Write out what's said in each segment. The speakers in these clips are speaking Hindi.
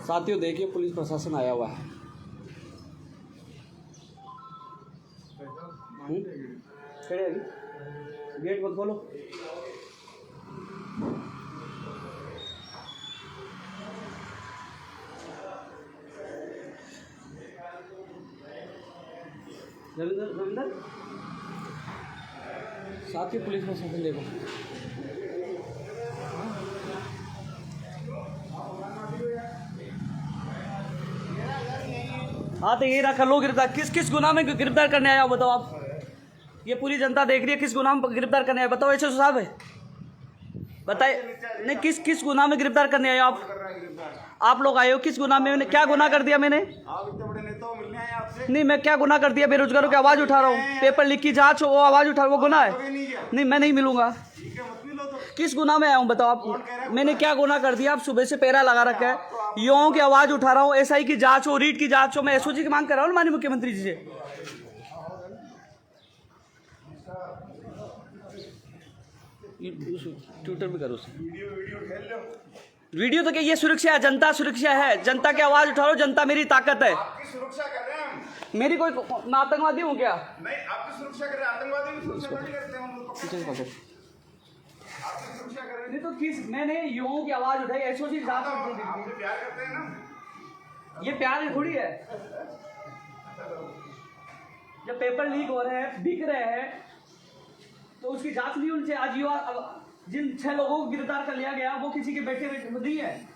साथियों देखिए पुलिस प्रशासन आया हुआ है। खड़े अभी गेट मत खोलो। रविंदर साथियों पुलिस प्रशासन देखो। हाँ तो ये रखा लो गिरफ्तार। किस किस गुनाह में गिरफ्तार करने आया हो बताओ आप। ये पूरी जनता देख रही है, किस गुनाह में गिरफ्तार करने आया बताओ। एसएसपी साहब है बताइए। नहीं किस किस गुनाह में गिरफ्तार करने आए हो आप लोग आए हो किस गुनाह में? मैंने क्या गुनाह कर दिया? मैंने नहीं, मैं क्या गुनाह कर दिया? बेरोजगारों की आवाज उठा रहा हूँ, पेपर लीक की जांच हो वो आवाज उठा रहा हूँ, वो गुनाह है? नहीं मैं नहीं मिलूंगा। किस गुनाह में आया हूँ बताओ आप। मैंने क्या गुनाह कर दिया? आप सुबह से पैरा लगा रखा है, युवाओं की आवाज उठा रहा हूँ, एसआई की जांच हो, रीट की जांच हो, मैं एसओजी की मांग कर रहा हूँ माननीय मुख्यमंत्री जी से। ट्विटर पे करो वीडियो तो क्या? ये सुरक्षा है, जनता सुरक्षा है, जनता की आवाज उठा लो, जनता मेरी ताकत है। आपकी सुरक्षा कर रहे हैं हम। मेरी कोई मैं आतंकवादी हूँ क्या? नहीं, आपकी सुरक्षा कर रहे हैं, आतंकवादी की सुरक्षा नहीं करते हैं हम लोग। आपकी सुरक्षा कर रहे हैं। नहीं तो किस मैंने युवाओं की आवाज उठाई, एसओजी जांच आपसे प्यार करते हैं ना। ये प्यार थोड़ी है। जब पेपर लीक हो रहे हैं, बिक रहे हैं, तो उसकी जांच नहीं होनी चाहिए? आज युवा जिन 6 लोगों को गिरफ्तार कर लिया गया वो किसी के बेटे नहीं है।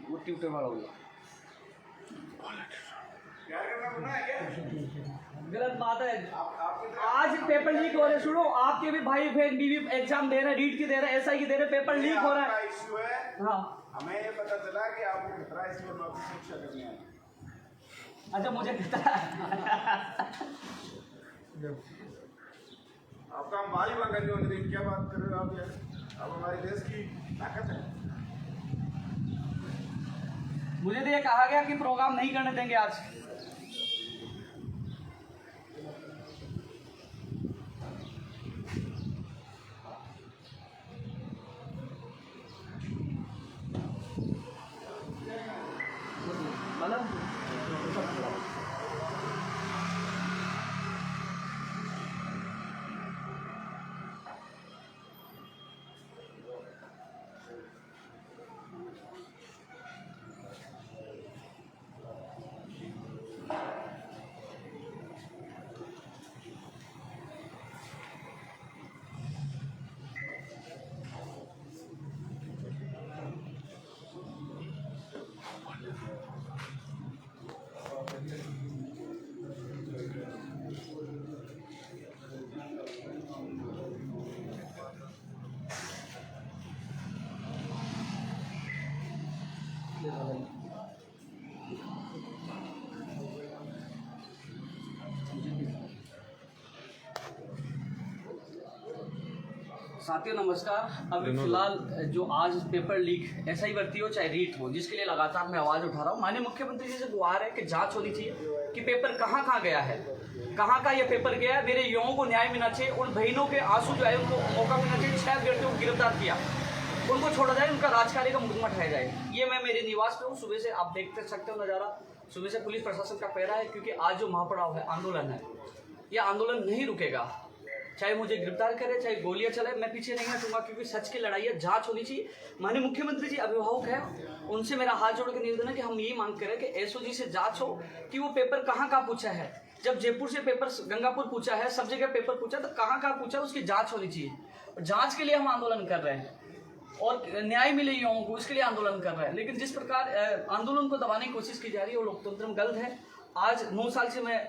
वो ट्विटर वाला होगा। प्यार करना गुनाह है क्या? गलत बात है। आज पेपर लीक हो रहे, सुनो, आपके भी भाई बहन बीवी एग्जाम दे रहे हैं, रीट की दे रहे हैं, एसआई की दे रहे हैं, पेपर लीक हो रहा है। इश्यू है। हाँ हमें ये पता चला कि आपको खतरा है, इसलिए हम आपकी सुरक्षा करने आए। अच्छा मुझे पता है। आपका हम भाई बन गए होंगे, क्या बात कर रहे हो आप यार? अब हमारे देश की ताकत है। मुझे तो ये कहा गया कि प्रोग्राम नहीं करने देंगे आज। मतलब साथियों नमस्कार। अभी फिलहाल जो आज पेपर लीक एसआई भर्ती हो चाहे रीट हो, जिसके लिए लगातार मैं आवाज उठा रहा हूँ, माननीय मुख्यमंत्री जी से गुहार है कि जांच होनी चाहिए कि पेपर कहाँ कहाँ गया है, कहाँ का ये पेपर गया है। मेरे युवाओं को न्याय मिलना चाहिए, उन बहनों के आंसू जो है उनको मौका मिलना चाहिए। 6 अभ्यर्थियों को गिरफ्तार किया, उनको छोड़ा जाए, उनका राजकार्य का मुकदमा उठाया जाए। ये मैं मेरे निवास पे हूँ, सुबह से आप देख सकते हो नज़ारा, सुबह से पुलिस प्रशासन का पहरा है, क्योंकि आज जो महापड़ाव है, आंदोलन है, यह आंदोलन नहीं रुकेगा। चाहे मुझे गिरफ्तार करे, चाहे गोलियां चले, मैं पीछे नहीं हटूंगा, क्योंकि सच की लड़ाई है, जांच होनी चाहिए। माननीय मुख्यमंत्री जी अभिभावक है, उनसे मेरा हाथ जोड़ के निवेदन है कि हम यही मांग करें कि एसओजी से जांच हो कि वो पेपर कहाँ कहाँ पूछा है। जब जयपुर से पेपर गंगापुर पूछा है, सब जगह पेपर पूछा, तो कहाँ कहाँ पूछा उसकी जांच होनी चाहिए। जांच के लिए हम आंदोलन कर रहे हैं और न्याय मिले युवाओं को, इसके लिए आंदोलन कर रहे हैं। लेकिन जिस प्रकार आंदोलन को दबाने की कोशिश की जा रही है वो लोकतंत्र में गलत है। आज 9 साल से मैं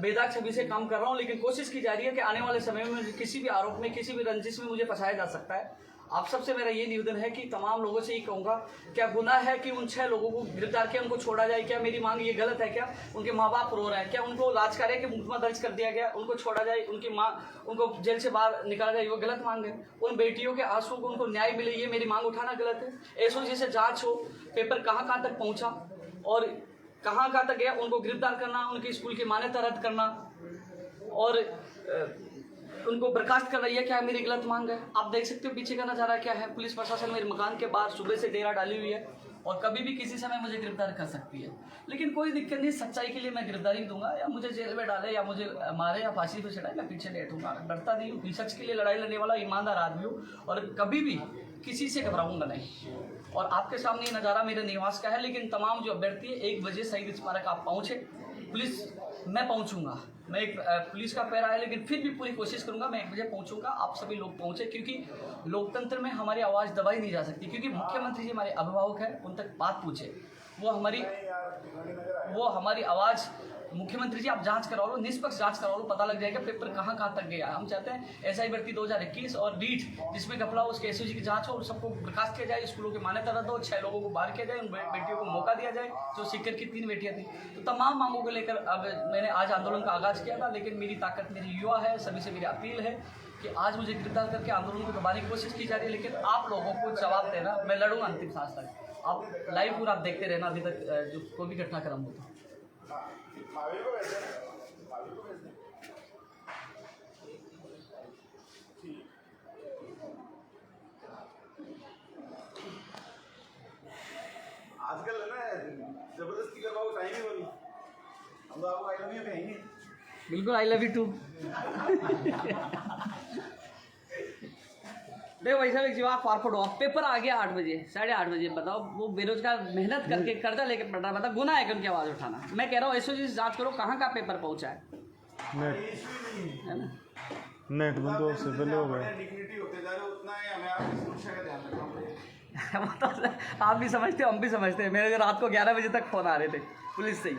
बेदाग छवि से काम कर रहा हूं, लेकिन कोशिश की जा रही है कि आने वाले समय में किसी भी आरोप में, किसी भी रंजिश में मुझे फंसाया जा सकता है। आप सबसे मेरा ये निवेदन है कि तमाम लोगों से ये कहूँगा, क्या गुनाह है कि उन 6 लोगों को गिरफ्तार किया, उनको छोड़ा जाए? क्या मेरी मांग ये गलत है? क्या उनके माँ बाप रो रहे हैं? क्या उनको राजकार्य के मुकदमा दर्ज कर दिया गया, उनको छोड़ा जाए, उनकी माँ उनको जेल से बाहर निकाला जाए, वो गलत मांग है? उन बेटियों के आंसू को उनको न्याय मिले, ये मेरी मांग उठाना गलत है? एसओजी से जाँच हो, पेपर कहाँ कहाँ तक पहुँचा, और कहाँ कहाँ तक गया, उनको गिरफ्तार करना, उनके स्कूल की मान्यता रद्द करना और उनको बर्खास्त कर रही है। क्या मेरी गलत मांग है? आप देख सकते हो पीछे का नज़ारा क्या है। पुलिस प्रशासन मेरे मकान के बाहर सुबह से डेरा डाली हुई है और कभी भी किसी समय मुझे गिरफ्तार कर सकती है। लेकिन कोई दिक्कत नहीं, सच्चाई के लिए मैं गिरफ्तारी दूंगा, या मुझे जेल में डाले या मुझे मारे या फांसी पे चढ़ाए, मैं पीछे नहीं हटूंगा। डरता नहीं हूँ, सच के लिए लड़ाई लड़ने वाला ईमानदार आदमी हूँ और कभी भी किसी से घबराऊंगा नहीं। और आपके सामने ये नज़ारा मेरे निवास का है। लेकिन तमाम जो अभ्यर्थी है 1 बजे शहीद स्मारक आप पहुँचे, पुलिस मैं पहुँचूंगा, मैं एक पुलिस का पैरा है, लेकिन फिर भी पूरी कोशिश करूंगा मैं 1 बजे पहुंचूंगा, आप सभी लोग पहुंचे, क्योंकि लोकतंत्र में हमारी आवाज़ दबाई नहीं जा सकती। क्योंकि मुख्यमंत्री जी हमारे अभिभावक हैं, उन तक बात पूछे, वो हमारी आवाज़। मुख्यमंत्री जी आप जांच करवा लो, निष्पक्ष जांच करवा लो, पता लग जाएगा पेपर कहाँ कहाँ तक गया। हम चाहते हैं SI भर्ती 2021 और रीट जिसमें घपला हो उसके SOG की जांच हो और सबको बर्खास्त किया जाए, स्कूलों की मान्यता रद्द हो, 6 लोगों को बाहर किया जाए, उन बेटियों को मौका दिया जाए जो सीकर की 3 बेटियां थी। तो तमाम मांगों को लेकर अब मैंने आज आंदोलन का आगाज़ किया था। लेकिन मेरी ताकत मेरी युवा है, सभी से मेरी अपील है कि आज मुझे गिरफ्तार करके आंदोलन को दबाने की कोशिश की जा रही है, लेकिन आप लोगों को जवाब देना, मैं लड़ूंगा अंतिम सांस तक। आप लाइव पूरा आप देखते रहना अभी तक जो कोई भी घटनाक्रम होता। आजकल है ना जबरदस्ती करवाओ, टाइम ही नहीं। हम तो आपको आई लव यू कहेंगे। बिल्कुल, आई लव यू टू। देखो भाई साहब, एक जवाब फॉरवर्ड हो, पेपर आ गया 8 बजे 8:30 बजे, बताओ वो बेरोजगार मेहनत करके कर्जा लेके पढ़ रहा है, बताओ गुनाह है कि उनकी आवाज़ उठाना। मैं कह रहा हूँ SOG से जांच करो कहाँ कहाँ पेपर पहुँचा है ना। नेट बंद से पहले हो गया। डिग्निटी होते जा रहे हो उतना ही हमें आपकी सुरक्षा का ध्यान रखना पड़ेगा। आप भी समझते हो, हम भी समझते हैं। मेरे रात को 11 बजे तक फ़ोन आ रहे थे पुलिस से ही,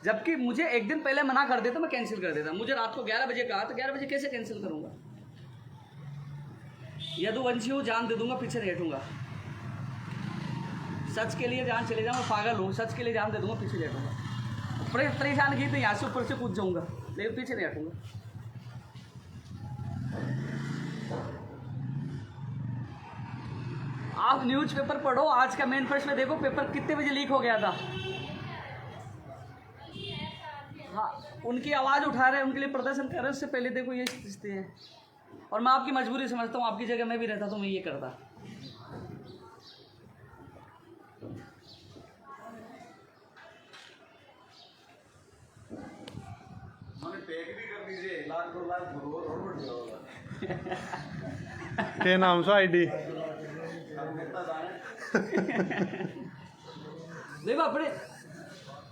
जबकि मुझे एक दिन पहले मना कर देता, मैं कैंसिल कर देता। मुझे रात को 11 बजे कहा तो 11 बजे कैसे कैंसिल करूँगा? यदुवंशी हूँ, जान दे दूंगा, पीछे नहीं हटूंगा। सच के लिए जान चले जाऊँ, पागल हूँ, सच के लिए जान दे दूंगा, पीछे नहीं हटूंगा। परेशान की तो यहाँ से ऊपर से कूद जाऊंगा, लेकिन पीछे नहीं हटूंगा। आप न्यूज़पेपर पढ़ो, आज का मेन प्रश्न देखो, पेपर कितने बजे लीक हो गया था। हाँ, उनकी आवाज़ उठा रहे हैं, उनके लिए प्रदर्शन कर रहे हैं, उससे पहले देखो ये स्थिति है। और मैं आपकी मजबूरी समझता हूँ, आपकी जगह मैं भी रहता तो मैं ये करता। मैंने टैग भी कर दीजिए, लाख 2 लाख और बढ़ जाएगा। के नाम से ID देखो अपने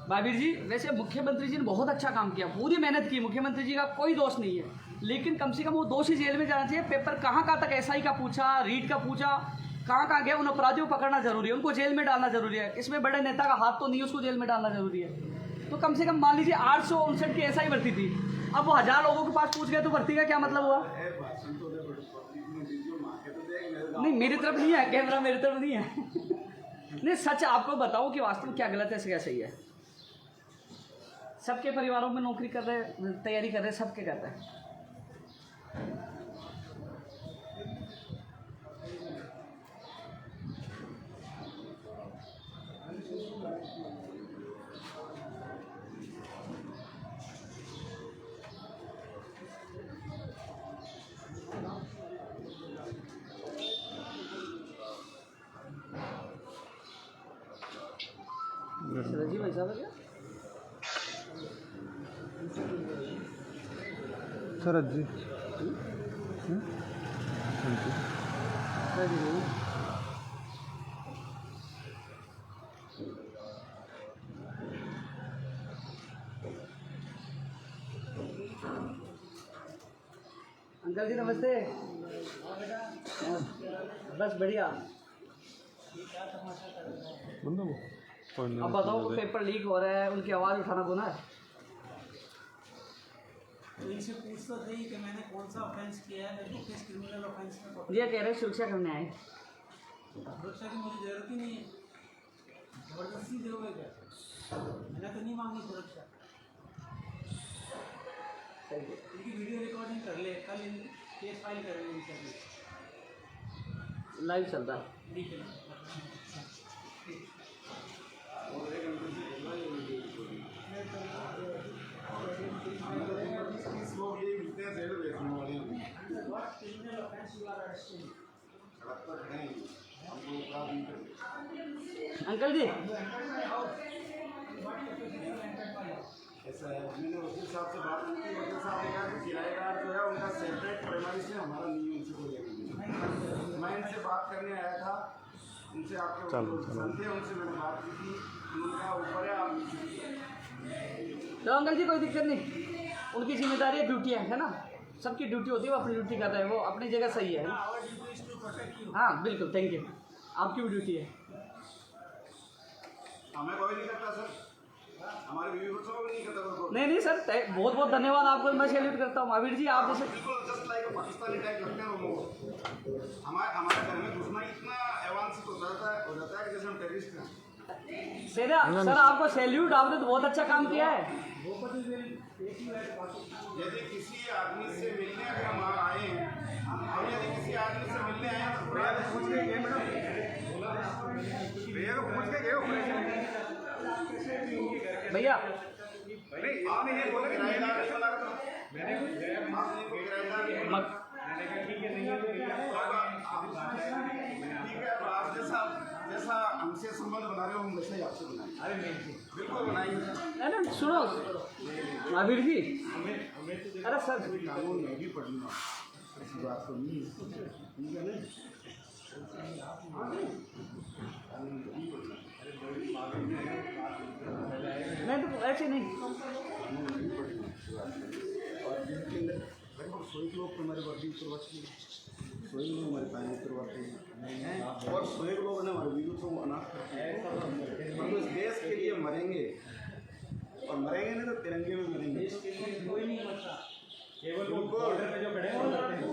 महावीर जी, वैसे मुख्यमंत्री जी ने बहुत अच्छा काम किया, पूरी मेहनत की, मुख्यमंत्री जी का कोई दोष नहीं है, लेकिन कम से कम वो दोषी जेल में जाना चाहिए। पेपर कहाँ कहाँ तक SI का पूछा, रीट का पूछा, कहाँ कहाँ गया, उन अपराधियों को पकड़ना जरूरी है, उनको जेल में डालना जरूरी है। इसमें बड़े नेता का हाथ तो नहीं है, उसको जेल में डालना जरूरी है। तो कम से कम मान लीजिए 859 की SI भर्ती थी, अब वो 1000 लोगों के पास पूछ गए तो भर्ती का क्या मतलब हुआ? नहीं, मेरी तरफ नहीं है कैमरा, मेरी तरफ नहीं है। नहीं, सच आपको बताओ कि वास्तव में क्या गलत है, क्या सही है। सबके परिवारों में नौकरी कर रहे, तैयारी कर रहे, सबके कर रहे हैं। जी भाई साहब क्या सर जी अंकल जी नमस्ते। बस बढ़िया। अब बताओ, पेपर लीक हो रहा है, उनकी आवाज़ उठाना गुनाह है? तो इनसे पूछ तो सही कि मैंने कौन सा ऑफेंस किया है, मेरे को किस क्रिमिनल ऑफेंस में पकड़ा। ये कह रहे सुरक्षा करने आए। सुरक्षा की मुझे जरूरत ही नहीं है, जबरदस्ती दोगे क्या? मैंने तो नहीं मांगी सुरक्षा। इनकी वीडियो रिकॉर्डिंग कर ले, कल इन केस फाइल करेंगे इनसे। लाइव चल रहा है। ठीक है। अंकल जी ऐसा है, मैंने वकील साहब से बात की, वकील साहब ने कहा कि किराएदार जो है उनका सेपरेट प्रेमाइस है, हमारा नहीं उनसे कोई लेना देना। मैं इनसे बात करने आया था, उनसे आपके सन थे, उनसे मैंने बात की थी, उन्होंने कहा ऊपर है आप नीचे। तो अंकल जी कोई दिक्कत नहीं, उनकी जिम्मेदारी है, ड्यूटी है ना, सबकी ड्यूटी होती है, वो अपनी ड्यूटी कर रहे हैं, वो अपनी जगह सही है। हाँ बिल्कुल, थैंक यू, आपकी भी ड्यूटी है। हमें कोई नहीं करता सर, हमारे बीवी बच्चों को भी नहीं करता कोई। नहीं नहीं सर, बहुत बहुत धन्यवाद आपको, मैं सैल्यूट करता हूँ। महावीर जी आप जैसे बिल्कुल जस्ट लाइक पाकिस्तानी टाइप लगते हैं लोगों को। हमारे घर में घुसना इतना एडवांस हो जाता है कि जैसे हम टेररिस्ट हैं। सर आपको सैल्यूट, आपने तो बहुत अच्छा काम किया है। यदि किसी आदमी से मिलने अगर हम आए हैं, हम यदि किसी आदमी से मिलने आए हैं तो भैया को पूछ के गए, मैडम भैया को पूछ के गए भैया आपने ये बोला कि किराएदार मैंने ठीक है, तो आप जैसा हमसे संबंध बना रहे हो हम वैसे ही आपसे बनाएंगे। अरे बिल्कुल बनाएंगे। नहीं सुनो महावीर जी, अरे सर कानून मैं भी पढ़ लूँगा, ऐसी बात तो नहीं है, ठीक है ना? नहीं तो ऐसे नहीं, और जिनके अंदर लगभग 100 लोग तो हमारे वर्दी उत्तरवासी, 100 लोग हमारे पानी उत्तरवासी हैं, और 100 लोग ने हमारे वीरों को अनाथ करते हैं। हम इस देश के लिए मरेंगे, और मरेंगे नहीं तो तिरंगे में मरेंगे। कोई नहीं मरता, केवल वो बिल्कुल। बॉर्डर पे जो खड़े हैं वो मरते हैं।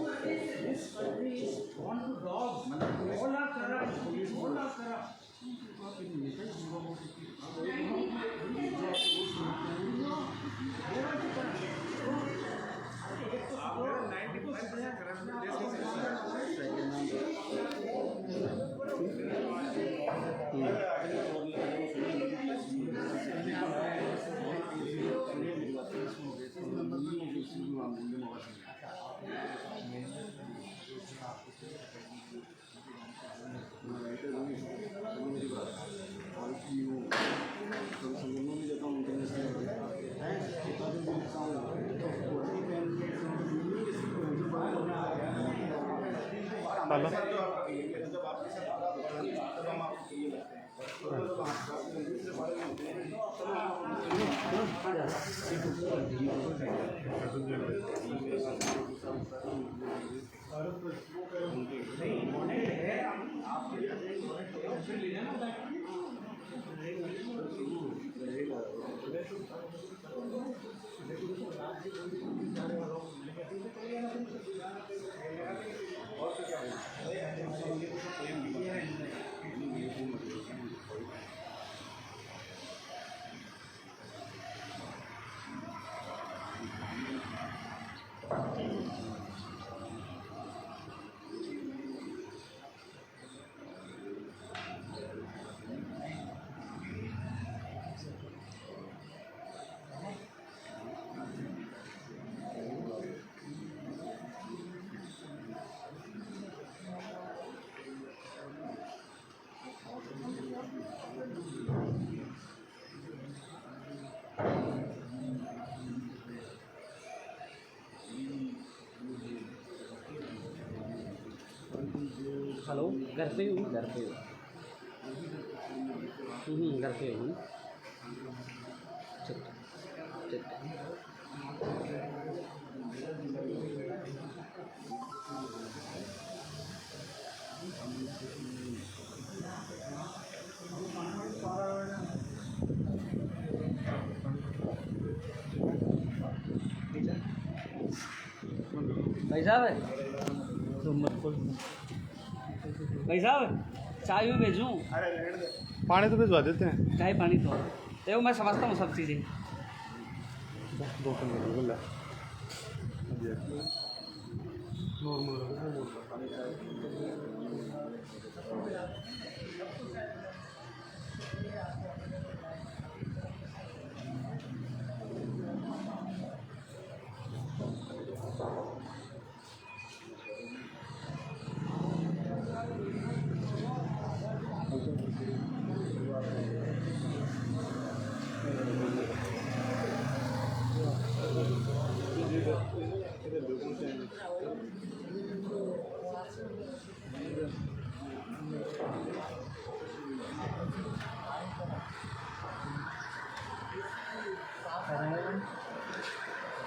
हेलो, घर पे हूँ, घर पे हूँ, घर पे हूँ। ठीक ठीक। भाई साहब भाई साहब चाय भी भेजूँ? पानी तो भिजवा देते हैं। चाय पानी तो देखो मैं समझता हूँ सब चीज़ें। 2 बिल्कुल नॉर्मल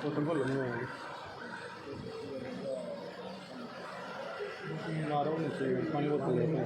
बोतल भर लेने आएंगे मारो नीचे पानी बोतल लेते हैं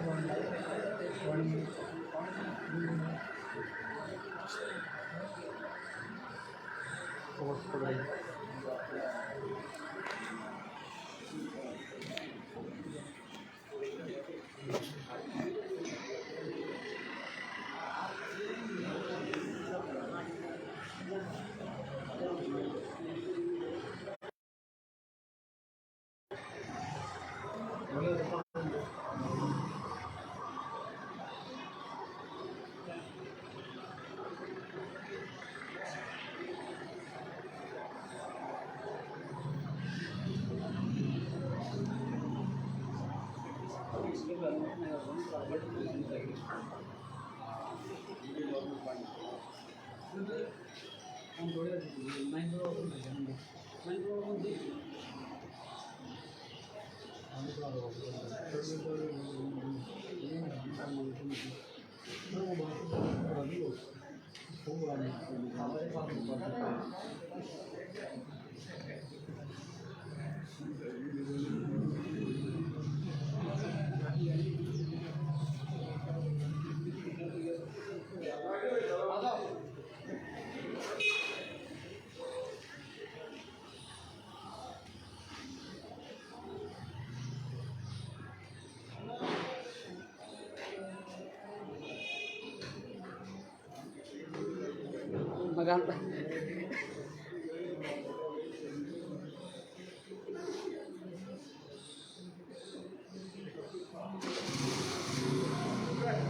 Maganda.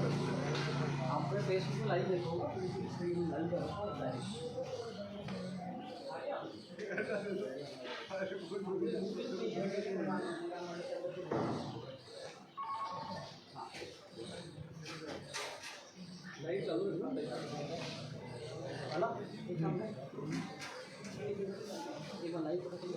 आपने फेसबुक पे लाइव देखा होगा, लाइव करो लाइव चालू है ना, एक बार लाइव पता चल